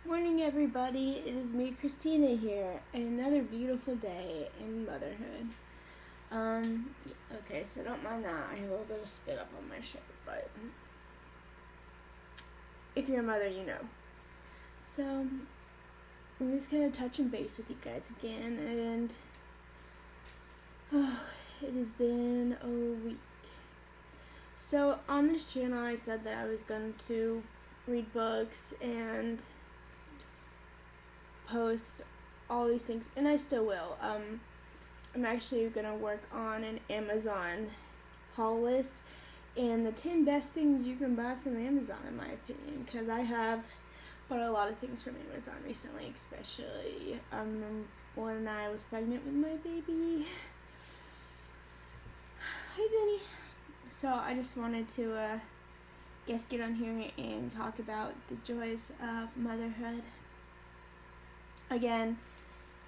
Morning, everybody. It is me, Christina, here, and another beautiful day in motherhood. Okay, so don't mind that. I have a little bit of spit up on my shirt, but if you're a mother, you know. So, I'm just kind of touching base with you guys again, and it has been a week. So, on this channel, I said that I was going to read books and post all these things, and I still will. I'm actually gonna work on an Amazon haul list and the 10 best things you can buy from Amazon, in my opinion, because I have bought a lot of things from Amazon recently, especially when I was pregnant with my baby. Hi, Benny. So I just wanted to get on here and talk about the joys of motherhood. Again,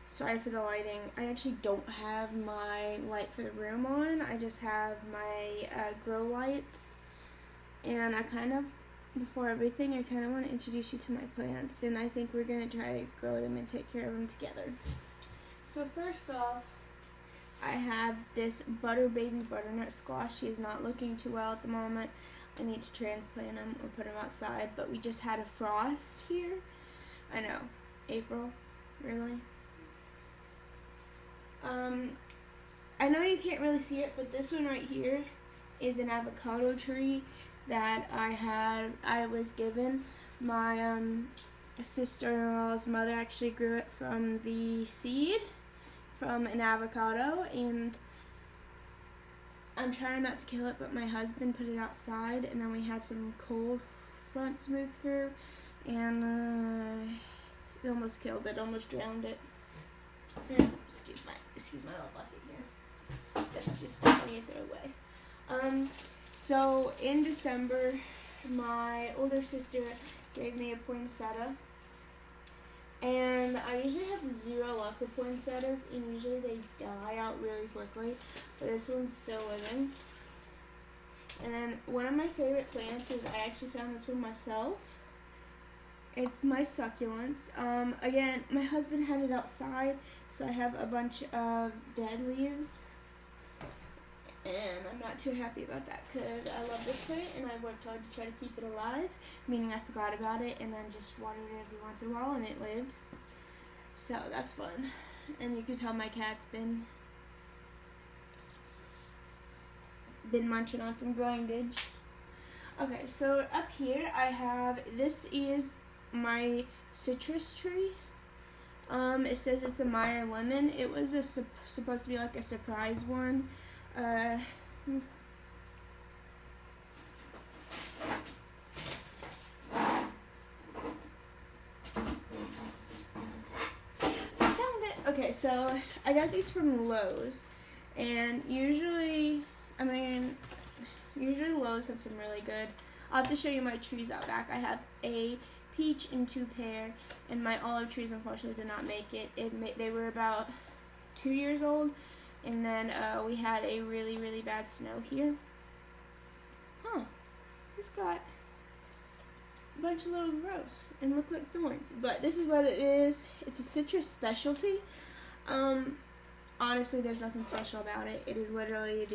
sorry for the lighting. I actually don't have my light for the room on. I just have my grow lights. And before everything, I kind of want to introduce you to my plants. And I think we're going to try to grow them and take care of them together. So first off, I have this baby butternut squash. He is not looking too well at the moment. I need to transplant him or put him outside. But we just had a frost here. I know. April. Really? I know you can't really see it, but this one right here is an avocado tree that I was given. My sister-in-law's mother actually grew it from the seed from an avocado, and I'm trying not to kill it, but my husband put it outside, and then we had some cold fronts move through, and it almost killed it, almost drowned it. Here, excuse my little bucket here. That's just stuff I need to throw away. So in December, my older sister gave me a poinsettia, and I usually have zero luck with poinsettias, and usually they die out really quickly, but this one's still living. And then one of my favorite plants is, I actually found this one myself. It's my succulents. Again, my husband had it outside, so I have a bunch of dead leaves, and I'm not too happy about that because I love this plant, and I worked hard to try to keep it alive, meaning I forgot about it and then just watered it every once in a while, and it lived. So that's fun. And you can tell my cat's been munching on some grindage. Okay, so up here I have, this is my citrus tree. It says it's a Meyer lemon. It was supposed to be like a surprise one. Okay, so I got these from Lowe's, and usually Lowe's have some really good. I'll have to show you my trees out back. I have a peach and 2 pear, and my olive trees unfortunately did not make it. They were about 2 years old, and then we had a really, really bad snow here. It's got a bunch of little growths and look like thorns, but this is what it is. It's a citrus specialty. Honestly, there's nothing special about it. It is literally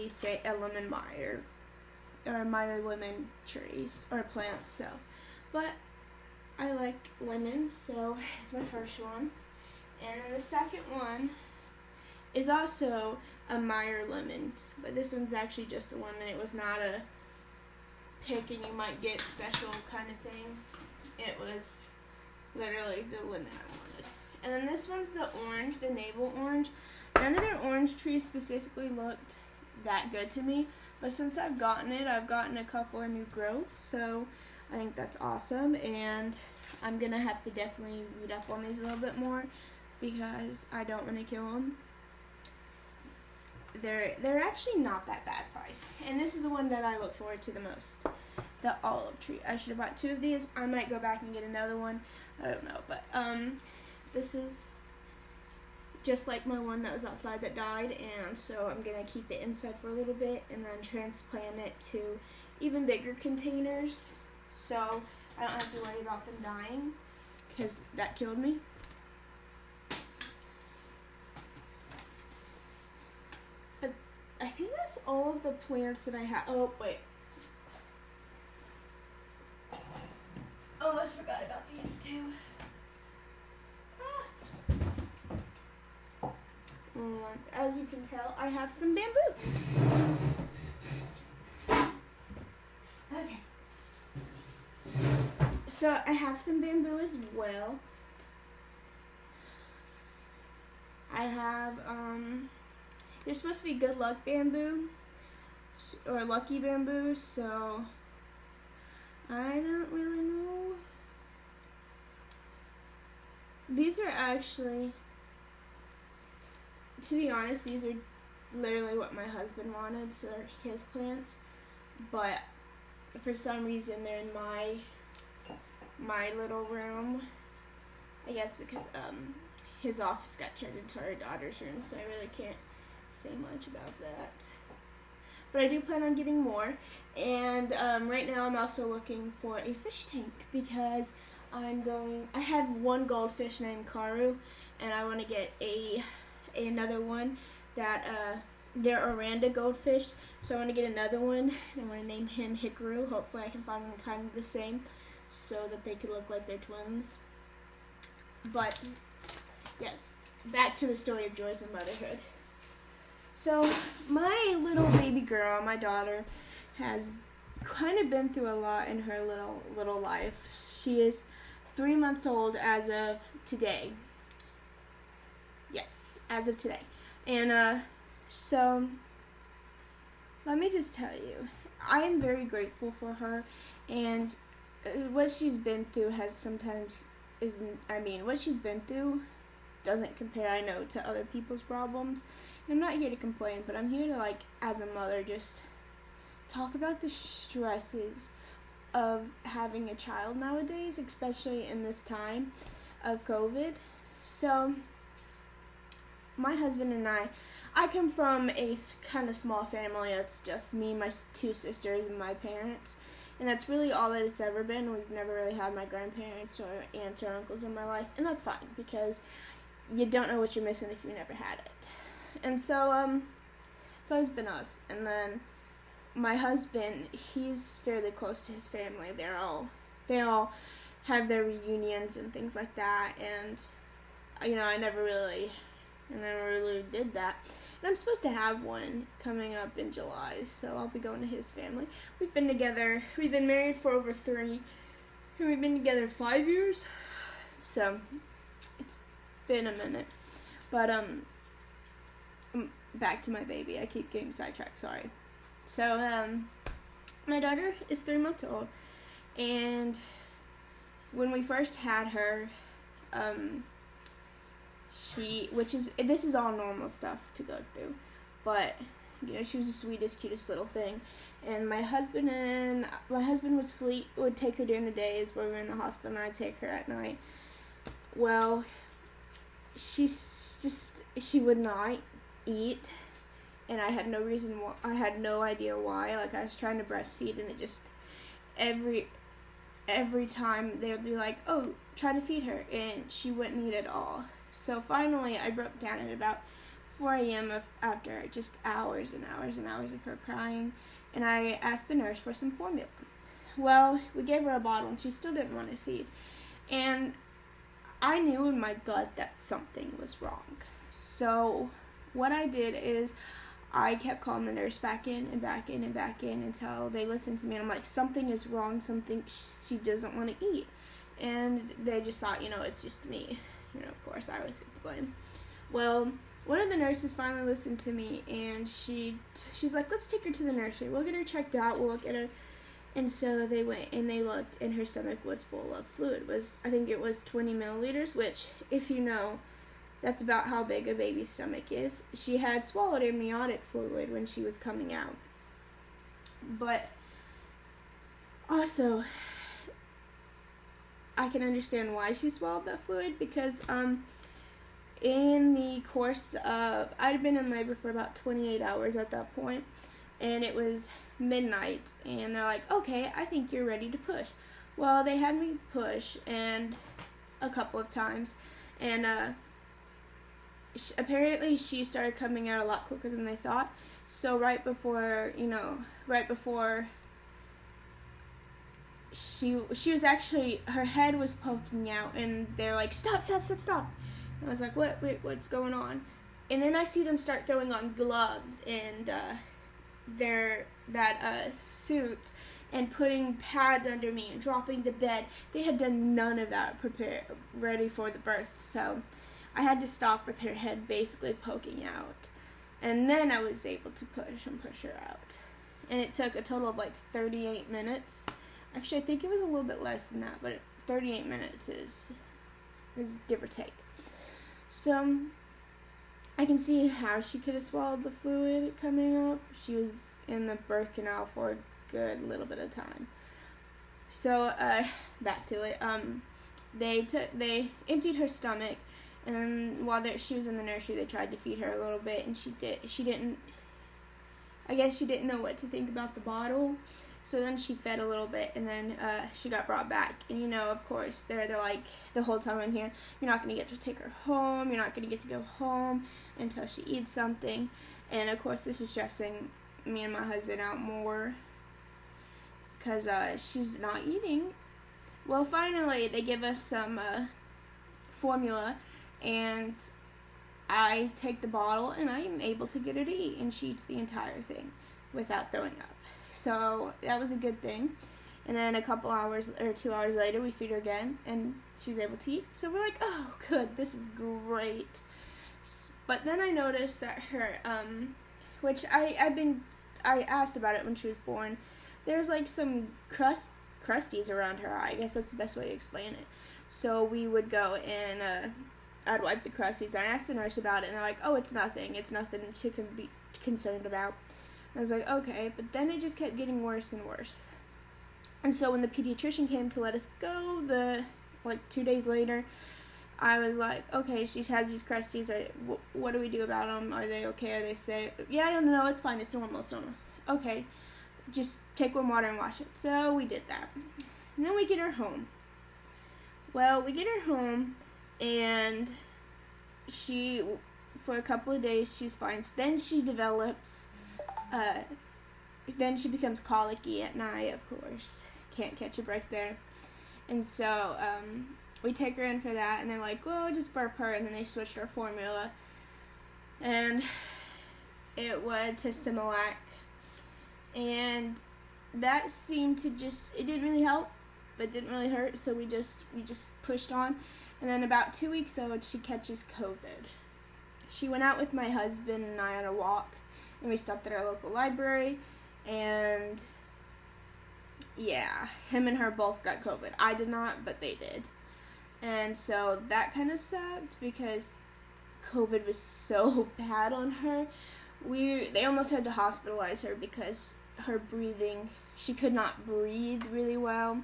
a lemon Meyer, or Meyer lemon trees or plants. So, but I like lemons, so it's my first one. And then the second one is also a Meyer lemon, but this one's actually just a lemon. It was not a pick and you might get special kind of thing. It was literally the lemon I wanted. And then this one's the orange, the navel orange. None of their orange trees specifically looked that good to me, but since I've gotten it, I've gotten a couple of new growths, so I think that's awesome, and I'm going to have to definitely read up on these a little bit more because I don't want to kill them. They're actually not that bad priced, and this is the one that I look forward to the most, the olive tree. I should have bought 2 of these. I might go back and get another one. I don't know, but this is just like my one that was outside that died, and so I'm going to keep it inside for a little bit and then transplant it to even bigger containers so I don't have to worry about them dying, because that killed me. But I think that's all of the plants that I have. Oh, wait. Almost forgot about these two. As you can tell, I have some bamboo. Okay. So I have some bamboo as well. I have, they're supposed to be good luck bamboo, or lucky bamboo, so I don't really know. These are actually, to be honest, these are literally what my husband wanted, so they're his plants, but for some reason they're in my little room, I guess because his office got turned into our daughter's room, so I really can't say much about that. But I do plan on getting more, and right now I'm also looking for a fish tank because I have one goldfish named Karu, and I want to get another one that they're Oranda goldfish, so I want to get another one, and I want to name him Hikaru. Hopefully I can find them kind of the same so that they could look like they're twins. But yes, back to the story of joys of motherhood. So my little baby girl, my daughter, has kind of been through a lot in her little life. She is 3 months old as of today. Yes, as of today. And so let me just tell you, I am very grateful for her, and what she's been through what she's been through doesn't compare, I know, to other people's problems. And I'm not here to complain, but I'm here to, like, as a mother, just talk about the stresses of having a child nowadays, especially in this time of COVID. So my husband and I come from a kind of small family. It's just me, my two sisters, and my parents. And that's really all that it's ever been. We've never really had my grandparents or aunts or uncles in my life. And that's fine, because you don't know what you're missing if you never had it. And so, it's always been us. And then my husband, he's fairly close to his family. They all have their reunions and things like that. And, I never really did that. And I'm supposed to have one coming up in July, so I'll be going to his family. We've been married for over 3, and we've been together 5 years, so it's been a minute. But, back to my baby. I keep getting sidetracked, sorry. So, my daughter is 3 months old, and when we first had her, this is all normal stuff to go through, but she was the sweetest, cutest little thing. And my husband would take her during the days where we were in the hospital, and I'd take her at night. Well, she would not eat, and I had no idea why. Like, I was trying to breastfeed, and it just every time they would be like, "Oh, try to feed her," and she wouldn't eat at all. So finally, I broke down at about 4 a.m. after just hours and hours and hours of her crying, and I asked the nurse for some formula. Well, we gave her a bottle, and she still didn't want to feed. And I knew in my gut that something was wrong. So what I did is I kept calling the nurse back in and back in and back in until they listened to me. And I'm like, something is wrong, she doesn't want to eat. And they just thought, it's just me. Of course, I always get the blame. Well, one of the nurses finally listened to me, and she's like, let's take her to the nursery. We'll get her checked out. We'll look at her. And so they went, and they looked, and her stomach was full of fluid. I think it was 20 milliliters, which, if you know, that's about how big a baby's stomach is. She had swallowed amniotic fluid when she was coming out. But also, I can understand why she swallowed that fluid, because in the course of, I'd been in labor for about 28 hours at that point, and it was midnight, and they're like, okay, I think you're ready to push. Well, they had me push, and a couple of times, and apparently she started coming out a lot quicker than they thought. So right before she was actually, her head was poking out, and they're like, stop. And I was like, what's going on? And then I see them start throwing on gloves and their suits, and putting pads under me and dropping the bed. They had done none of that ready for the birth. So I had to stop with her head basically poking out. And then I was able to push her out. And it took a total of like 38 minutes. Actually, I think it was a little bit less than that, but 38 minutes is give or take. So I can see how she could have swallowed the fluid coming up. She was in the birth canal for a good little bit of time. So back to it. They emptied her stomach, and then while she was in the nursery, they tried to feed her a little bit, and she didn't. I guess she didn't know what to think about the bottle. So then she fed a little bit, and then she got brought back. And, of course, they're like, the whole time I'm here, you're not going to get to take her home. You're not going to get to go home until she eats something. And, of course, this is stressing me and my husband out more because she's not eating. Well, finally, they give us some formula, and I take the bottle, and I am able to get her to eat, and she eats the entire thing without throwing up. So that was a good thing. And then a couple hours or 2 hours later, we feed her again, and she's able to eat. So we're like, oh, good, this is great. But then I noticed that her, which I asked about it when she was born. There's like some crusties around her eye. I guess that's the best way to explain it. So we would go and I'd wipe the crusties. I asked the nurse about it, and they're like, oh, it's nothing she can be concerned about. I was like, okay, but then it just kept getting worse and worse. And so when the pediatrician came to let us go, 2 days later, I was like, okay, she has these crusties. What do we do about them? Are they okay? Are they safe? Yeah, I don't know. It's fine. It's normal. Okay, just take warm water and wash it. So we did that. And then we get her home. Well, we get her home, and she, for a couple of days, she's fine. Then she develops... then she becomes colicky at night, of course. Can't catch a breath there. And so, we take her in for that, and they're like, well, just burp her, and then they switched our formula. And it was to Similac. And that seemed to it didn't really help, but didn't really hurt, so we just pushed on. And then about 2 weeks old, she catches COVID. She went out with my husband and I on a walk, and we stopped at our local library, and yeah, him and her both got COVID. I did not, but they did. And so that kind of sucked because COVID was so bad on her. They almost had to hospitalize her because her breathing, she could not breathe really well,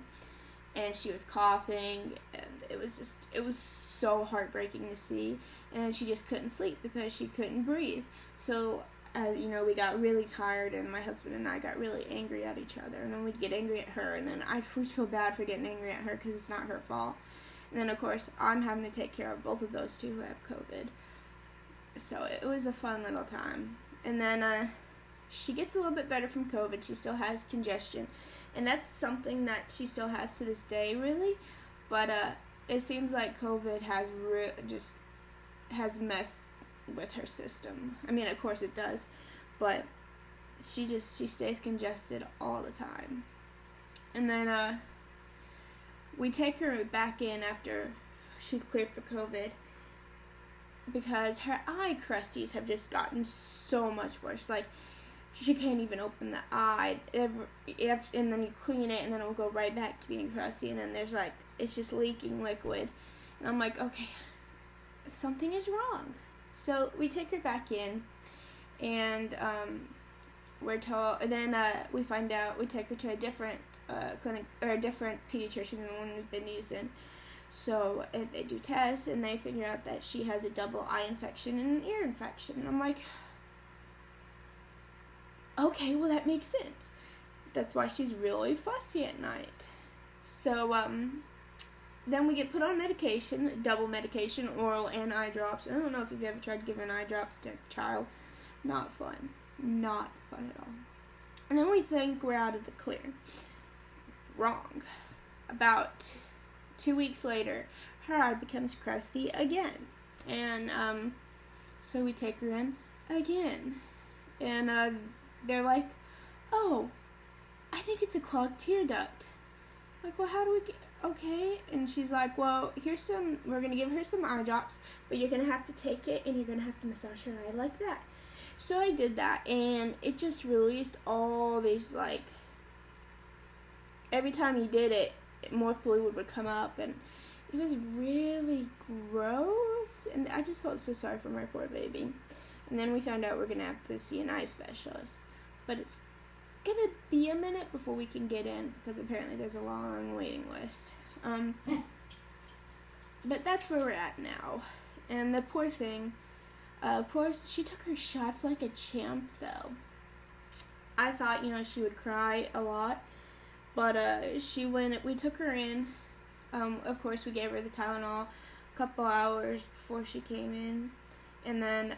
and she was coughing, and it was so heartbreaking to see. And she just couldn't sleep because she couldn't breathe. So we got really tired, and my husband and I got really angry at each other, and then we'd get angry at her, and then we'd feel bad for getting angry at her because it's not her fault. And then, of course, I'm having to take care of both of those two who have COVID. So it was a fun little time. And then she gets a little bit better from COVID. She still has congestion, and that's something that she still has to this day, really. But it seems like COVID has messed with her system. I mean, of course it does, but she stays congested all the time. And then we take her back in after she's cleared for COVID because her eye crusties have just gotten so much worse. Like, she can't even open the eye, and then you clean it, and then it will go right back to being crusty, and then it's just leaking liquid. And I'm like, okay, something is wrong. So we take her back in, and we're told, and then we find out, we take her to a different clinic, or a different pediatrician than the one we've been using. So they do tests, and they figure out that she has a double eye infection and an ear infection. And I'm like, okay, well, that makes sense. That's why she's really fussy at night. So then we get put on medication, double medication, oral and eye drops. I don't know if you've ever tried giving eye drops to a child. Not fun. Not fun at all. And then we think we're out of the clear. Wrong. About 2 weeks later, her eye becomes crusty again. And so we take her in again. And they're like, oh, I think it's a clogged tear duct. Like, well, how do we get... Okay, and she's like, well, we're going to give her some eye drops, but you're going to have to take it, and you're going to have to massage her eye like that. So I did that, and it just released all these, like, every time you did it, more fluid would come up, and it was really gross, and I just felt so sorry for my poor baby. And then we found out we're going to have to see an eye specialist, but it's gonna be a minute before we can get in because apparently there's a long waiting list. But that's where we're at now. And the poor thing, of course, she took her shots like a champ though. I thought, she would cry a lot, but we took her in. Of course, we gave her the Tylenol a couple hours before she came in, and then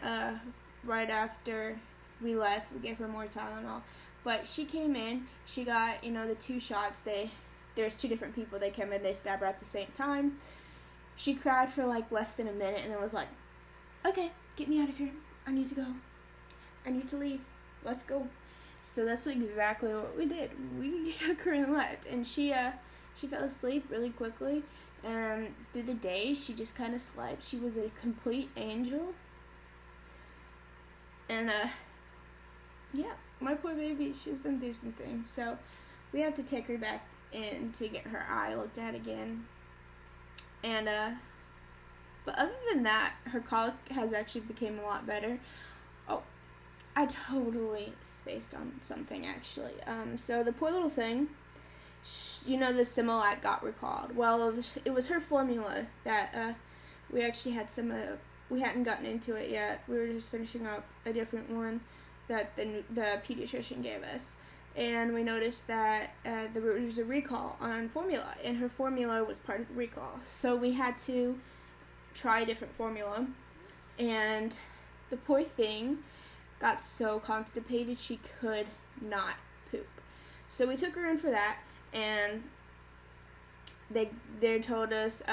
right after we left, we gave her more Tylenol. But she came in, she got, the 2 shots. There's 2 different people. They come in, they stab her at the same time. She cried for like less than a minute and then was like, okay, get me out of here. I need to go. I need to leave. Let's go. So that's exactly what we did. We took her and left. And she fell asleep really quickly. And through the day, she just kind of slept. She was a complete angel. And, yeah. My poor baby, she's been through some things, so we have to take her back in to get her eye looked at again. And, but other than that, her colic has actually become a lot better. Oh, I totally spaced on something, actually. So the poor little thing, the Similac got recalled. Well, it was her formula that, we actually had we hadn't gotten into it yet. We were just finishing up a different one that the pediatrician gave us, and we noticed that there was a recall on formula, and her formula was part of the recall, so we had to try a different formula, and the poor thing got so constipated she could not poop. So we took her in for that, and they told us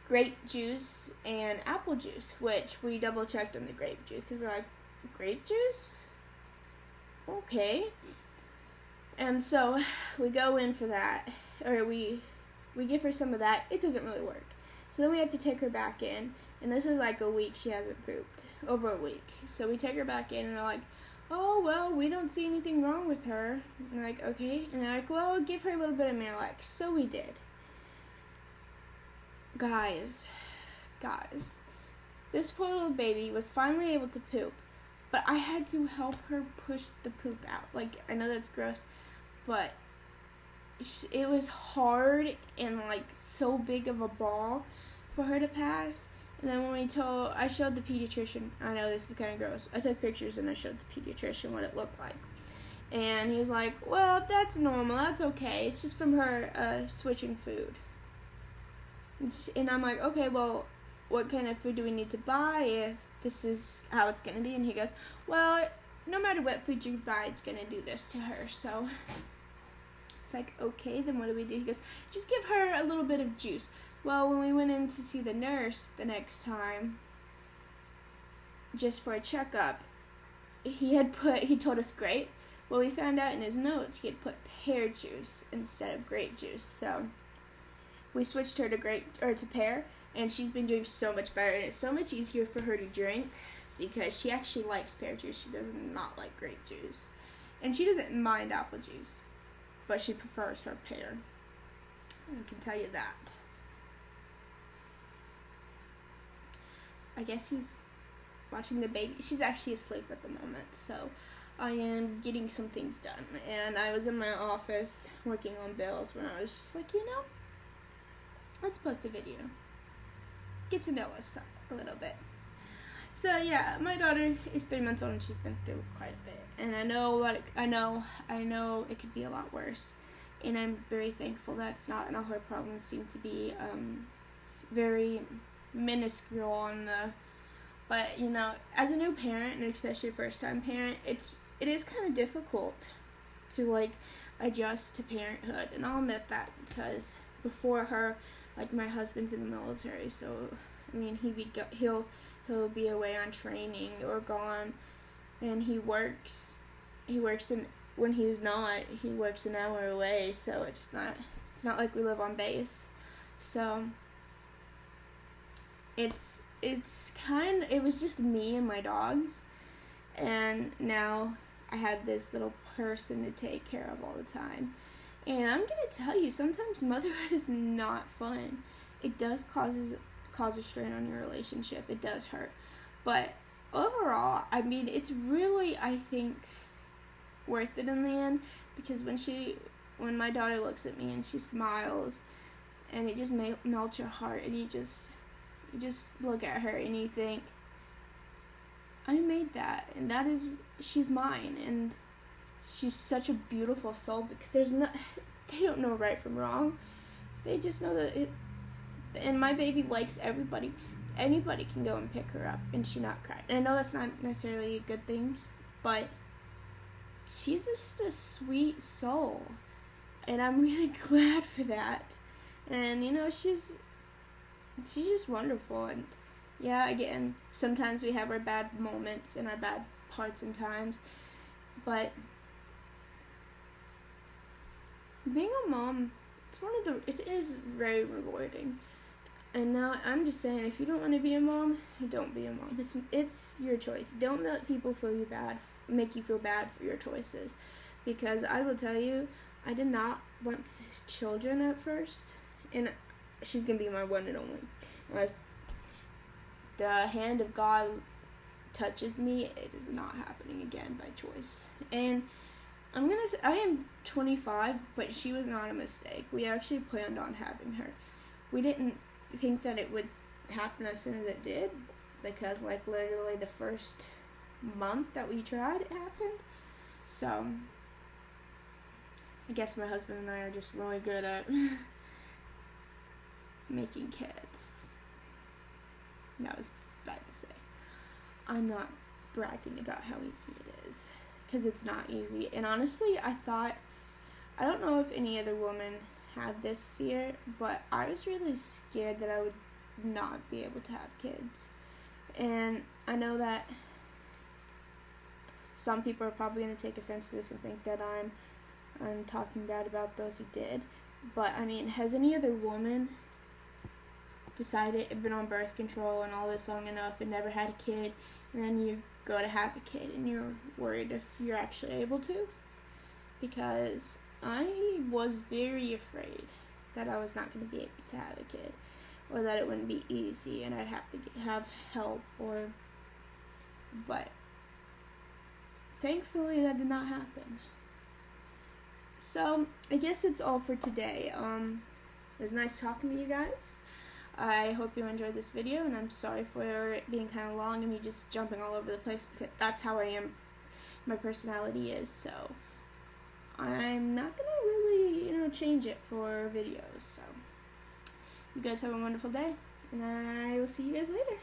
grape juice and apple juice, which we double checked on the grape juice because we're like, grape juice? Okay. And so we go in for that, or we give her some of that. It doesn't really work. So then we have to take her back in, and this is like a week she hasn't pooped, over a week. So we take her back in, and they're like, oh, well, we don't see anything wrong with her. And we're like, okay. And they're like, well, give her a little bit of Miralax. So we did. Guys, this poor little baby was finally able to poop, but I had to help her push the poop out. Like, I know that's gross, but it was hard and like so big of a ball for her to pass. And then when I showed the pediatrician, I know this is kind of gross, I took pictures and I showed the pediatrician what it looked like. And he was like, well, that's normal, that's okay, it's just from her switching food. And I'm like, okay, well, what kind of food do we need to buy if this is how it's going to be? And he goes, well, no matter what food you buy, it's going to do this to her. So it's like, okay, then what do we do? He goes, just give her a little bit of juice. Well, when we went in to see the nurse the next time, just for a checkup, he told us grape. Well, we found out in his notes he had put pear juice instead of grape juice. So we switched her to pear, and she's been doing so much better, and it's so much easier for her to drink because she actually likes pear juice. She does not like grape juice, and she doesn't mind apple juice, but she prefers her pear. I can tell you that. I guess he's watching the baby. She's actually asleep at the moment, so I am getting some things done, and I was in my office working on bills when I was just like, let's post a video. Get to know us a little bit. So yeah, my daughter is 3 months old and she's been through quite a bit. And I know it could be a lot worse. and I'm very thankful that's not, and all her problems seem to be very minuscule on the. But you know, as a new parent, and especially a first-time parent, it is kind of difficult to like adjust to parenthood, and I'll admit that because before her, like my husband's in the military, so I mean he'll be away on training or gone, and he works in when he's not, he works an hour away, so it's not like we live on base, so it was just me and my dogs, and now I have this little person to take care of all the time. And I'm gonna tell you, sometimes motherhood is not fun. It does cause a strain on your relationship. It does hurt. But overall, I mean, it's really, I think, worth it in the end, because when my daughter looks at me and she smiles, and it just melts your heart, and you just look at her and you think, I made that, and she's mine, and she's such a beautiful soul, because they don't know right from wrong. They just know that and my baby likes everybody. Anybody can go and pick her up and she not cry. And I know that's not necessarily a good thing, but she's just a sweet soul, and I'm really glad for that. And you know, she's just wonderful. And yeah, again, sometimes we have our bad moments and our bad parts and times, but being a mom, it is very rewarding. And now I'm just saying, if you don't want to be a mom, don't be a mom. It's your choice. Don't let people make you feel bad for your choices, because I will tell you, I did not want children at first, and she's gonna be my one and only. Unless the hand of God touches me, it is not happening again by choice. And I am 25, but she was not a mistake. We actually planned on having her. We didn't think that it would happen as soon as it did, because like literally the first month that we tried, it happened. So I guess my husband and I are just really good at making kids. That was bad to say. I'm not bragging about how easy it is, because it's not easy. And honestly, I don't know if any other woman had this fear, but I was really scared that I would not be able to have kids. And I know that some people are probably going to take offense to this and think that I'm talking bad about those who did. But I mean, has any other woman been on birth control and all this long enough and never had a kid, and then you go to have a kid and you're worried if you're actually able to? Because I was very afraid that I was not going to be able to have a kid, or that it wouldn't be easy and I'd have to have help, but thankfully that did not happen. So I guess that's all for today. It was nice talking to you guys. I hope you enjoyed this video, and I'm sorry for it being kind of long and me just jumping all over the place, because that's how I am. My personality is, so I'm not gonna really, change it for videos. So you guys have a wonderful day, and I will see you guys later.